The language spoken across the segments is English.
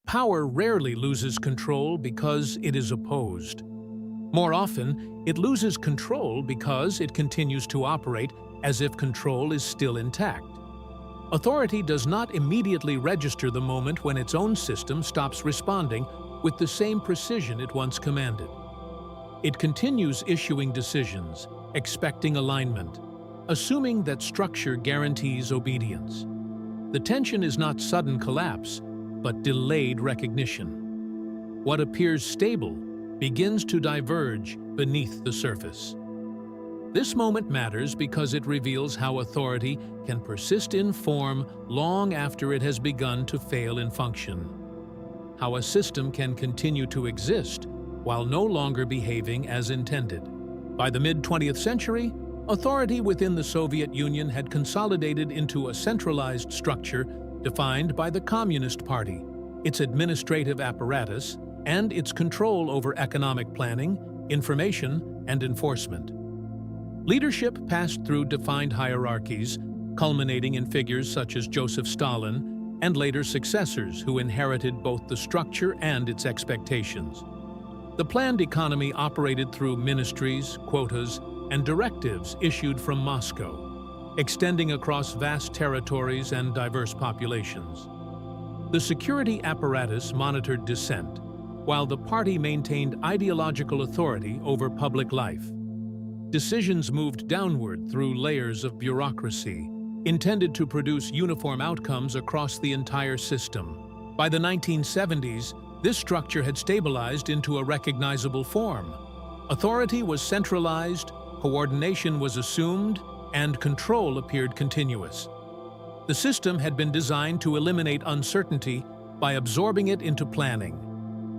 Power rarely loses control because it is opposed. More often, it loses control because it continues to operate as if control is still intact. Authority does not immediately register the moment when its own system stops responding with the same precision it once commanded. It continues issuing decisions, expecting alignment, assuming that structure guarantees obedience. The tension is not sudden collapse, but delayed recognition. What appears stable begins to diverge beneath the surface. This moment matters because it reveals how authority can persist in form long after it has begun to fail in function. How a system can continue to exist while no longer behaving as intended. By the mid-20th century, authority within the Soviet Union had consolidated into a centralized structure defined by the Communist Party, its administrative apparatus, and its control over economic planning, information, and enforcement. Leadership passed through defined hierarchies, culminating in figures such as Joseph Stalin and later successors who inherited both the structure and its expectations. The planned economy operated through ministries, quotas, and directives issued from Moscow, extending across vast territories and diverse populations. The security apparatus monitored dissent, while the party maintained ideological authority over public life. Decisions moved downward through layers of bureaucracy, intended to produce uniform outcomes across the entire system. By the 1970s, this structure had stabilized into a recognizable form. Authority was centralized, coordination was assumed, and control appeared continuous. The system had been designed to eliminate uncertainty by absorbing it into planning.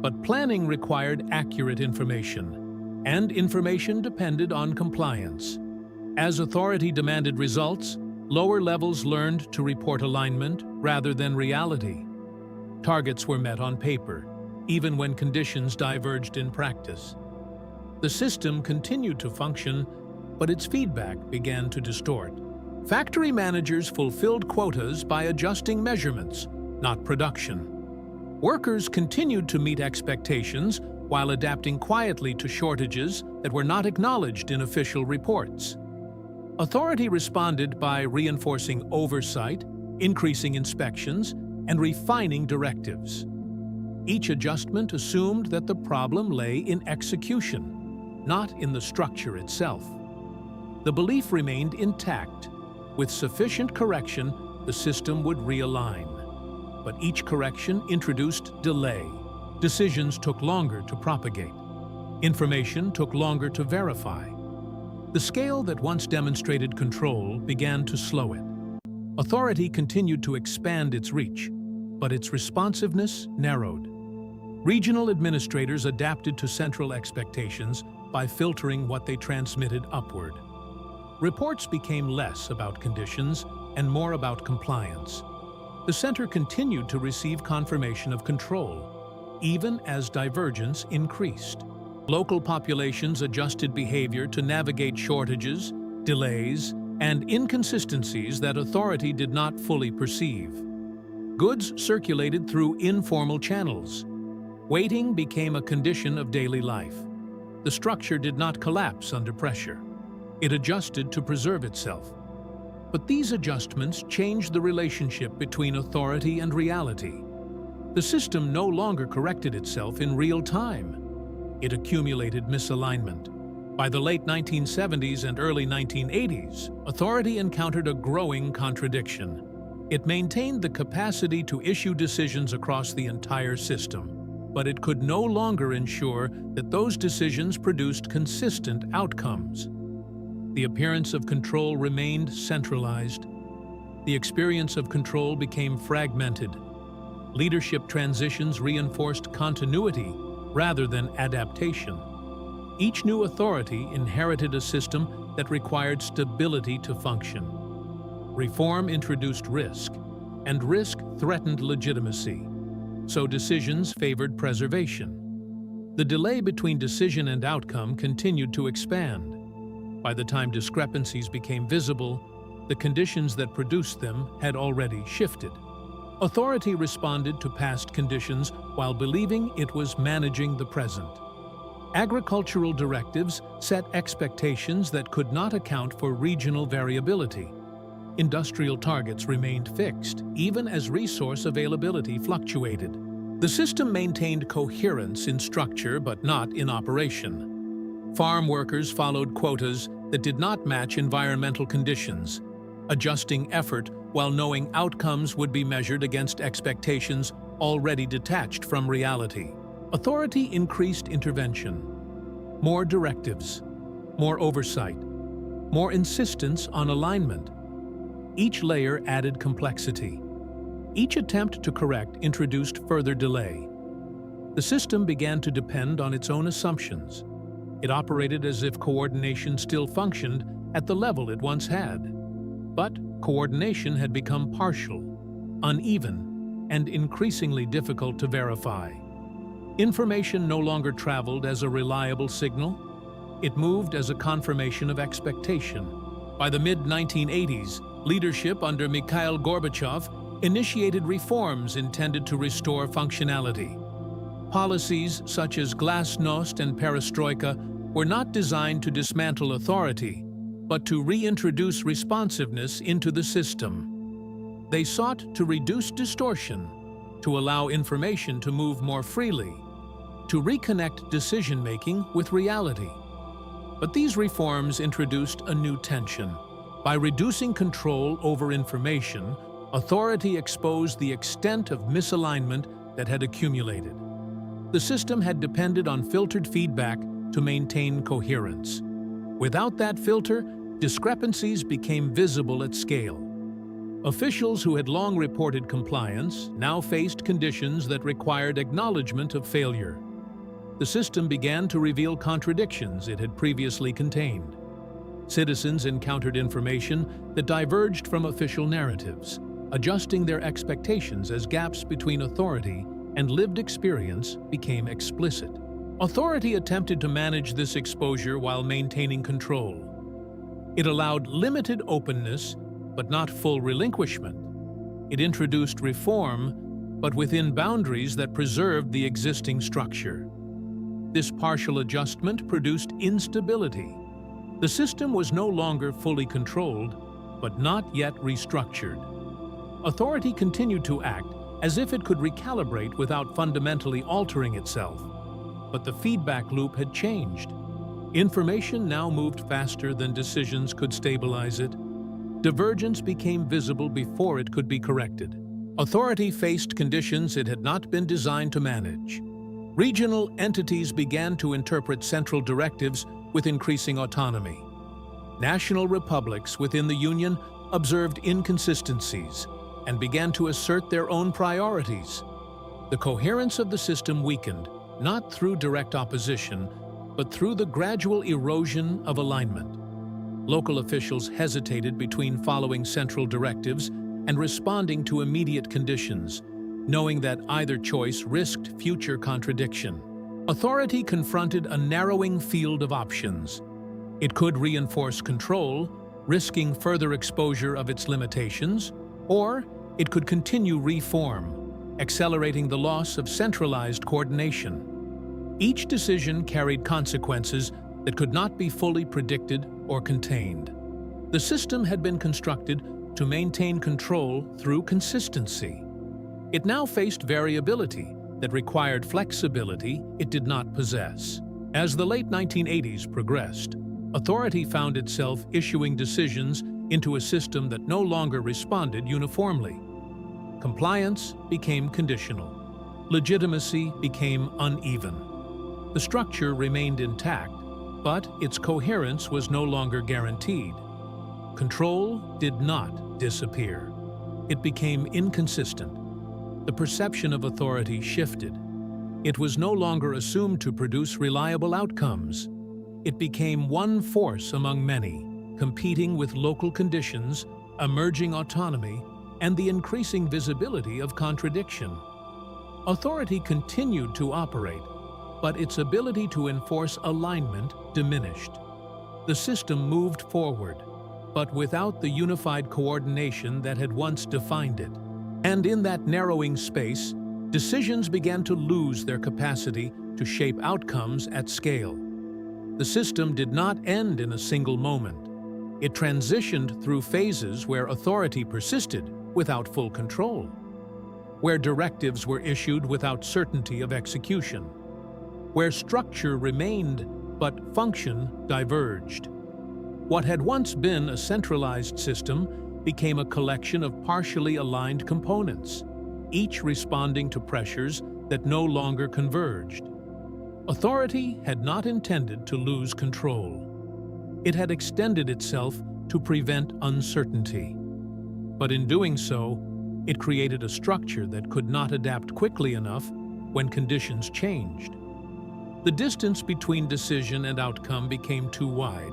But planning required accurate information, and information depended on compliance. As authority demanded results, lower levels learned to report alignment rather than reality. Targets were met on paper, even when conditions diverged in practice. The system continued to function, but its feedback began to distort. Factory managers fulfilled quotas by adjusting measurements, not production. Workers continued to meet expectations while adapting quietly to shortages that were not acknowledged in official reports. Authority responded by reinforcing oversight, increasing inspections, and refining directives. Each adjustment assumed that the problem lay in execution, not in the structure itself. The belief remained intact. With sufficient correction, the system would realign. But each correction introduced delay. Decisions took longer to propagate. Information took longer to verify. The scale that once demonstrated control began to slow it. Authority continued to expand its reach, but its responsiveness narrowed. Regional administrators adapted to central expectations by filtering what they transmitted upward. Reports became less about conditions and more about compliance. The center continued to receive confirmation of control, even as divergence increased. Local populations adjusted behavior to navigate shortages, delays, and inconsistencies that authority did not fully perceive. Goods circulated through informal channels. Waiting became a condition of daily life. The structure did not collapse under pressure. It adjusted to preserve itself. But these adjustments changed the relationship between authority and reality. The system no longer corrected itself in real time. It accumulated misalignment. By the late 1970s and early 1980s, authority encountered a growing contradiction. It maintained the capacity to issue decisions across the entire system, but it could no longer ensure that those decisions produced consistent outcomes. The appearance of control remained centralized. The experience of control became fragmented. Leadership transitions reinforced continuity rather than adaptation. Each new authority inherited a system that required stability to function. Reform introduced risk, and risk threatened legitimacy, so decisions favored preservation. The delay between decision and outcome continued to expand. By the time discrepancies became visible, the conditions that produced them had already shifted. Authority responded to past conditions while believing it was managing the present. Agricultural directives set expectations that could not account for regional variability. Industrial targets remained fixed, even as resource availability fluctuated. The system maintained coherence in structure but not in operation. Farm workers followed quotas that did not match environmental conditions, adjusting effort while knowing outcomes would be measured against expectations already detached from reality. Authority increased intervention. More directives, more oversight, more insistence on alignment. Each layer added complexity. Each attempt to correct introduced further delay. The system began to depend on its own assumptions. It operated as if coordination still functioned at the level it once had. But coordination had become partial, uneven, and increasingly difficult to verify. Information no longer traveled as a reliable signal. It moved as a confirmation of expectation. By the mid-1980s, leadership under Mikhail Gorbachev initiated reforms intended to restore functionality. Policies such as glasnost and perestroika were not designed to dismantle authority, but to reintroduce responsiveness into the system. They sought to reduce distortion, to allow information to move more freely, to reconnect decision-making with reality. But these reforms introduced a new tension. By reducing control over information, authority exposed the extent of misalignment that had accumulated. The system had depended on filtered feedback to maintain coherence. Without that filter, discrepancies became visible at scale. Officials who had long reported compliance now faced conditions that required acknowledgement of failure. The system began to reveal contradictions it had previously contained. Citizens encountered information that diverged from official narratives, adjusting their expectations as gaps between authority and lived experience became explicit. Authority attempted to manage this exposure while maintaining control. It allowed limited openness, but not full relinquishment. It introduced reform, but within boundaries that preserved the existing structure. This partial adjustment produced instability. The system was no longer fully controlled, but not yet restructured. Authority continued to act as if it could recalibrate without fundamentally altering itself. But the feedback loop had changed. Information now moved faster than decisions could stabilize it. Divergence became visible before it could be corrected. Authority faced conditions it had not been designed to manage. Regional entities began to interpret central directives with increasing autonomy. National republics within the Union observed inconsistencies and began to assert their own priorities. The coherence of the system weakened, not through direct opposition, but through the gradual erosion of alignment. Local officials hesitated between following central directives and responding to immediate conditions, knowing that either choice risked future contradiction. Authority confronted a narrowing field of options. It could reinforce control, risking further exposure of its limitations, or it could continue reform, accelerating the loss of centralized coordination. Each decision carried consequences that could not be fully predicted or contained. The system had been constructed to maintain control through consistency. It now faced variability that required flexibility it did not possess. As the late 1980s progressed, authority found itself issuing decisions into a system that no longer responded uniformly. Compliance became conditional. Legitimacy became uneven. The structure remained intact, but its coherence was no longer guaranteed. Control did not disappear. It became inconsistent. The perception of authority shifted. It was no longer assumed to produce reliable outcomes. It became one force among many, competing with local conditions, emerging autonomy, and the increasing visibility of contradiction. Authority continued to operate, but its ability to enforce alignment diminished. The system moved forward, but without the unified coordination that had once defined it. And in that narrowing space, decisions began to lose their capacity to shape outcomes at scale. The system did not end in a single moment. It transitioned through phases where authority persisted without full control, where directives were issued without certainty of execution, where structure remained but function diverged. What had once been a centralized system became a collection of partially aligned components, each responding to pressures that no longer converged. Authority had not intended to lose control. It had extended itself to prevent uncertainty. But in doing so, it created a structure that could not adapt quickly enough when conditions changed. The distance between decision and outcome became too wide.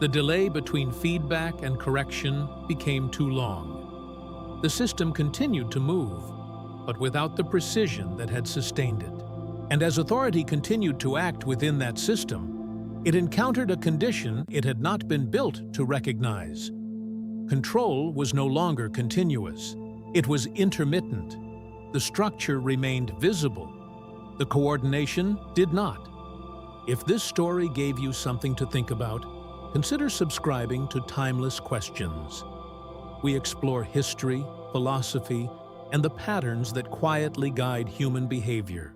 The delay between feedback and correction became too long. The system continued to move, but without the precision that had sustained it. And as authority continued to act within that system, it encountered a condition it had not been built to recognize. Control was no longer continuous. It was intermittent. The structure remained visible. The coordination did not. If this story gave you something to think about, consider subscribing to Timeless Questions. We explore history, philosophy, and the patterns that quietly guide human behavior.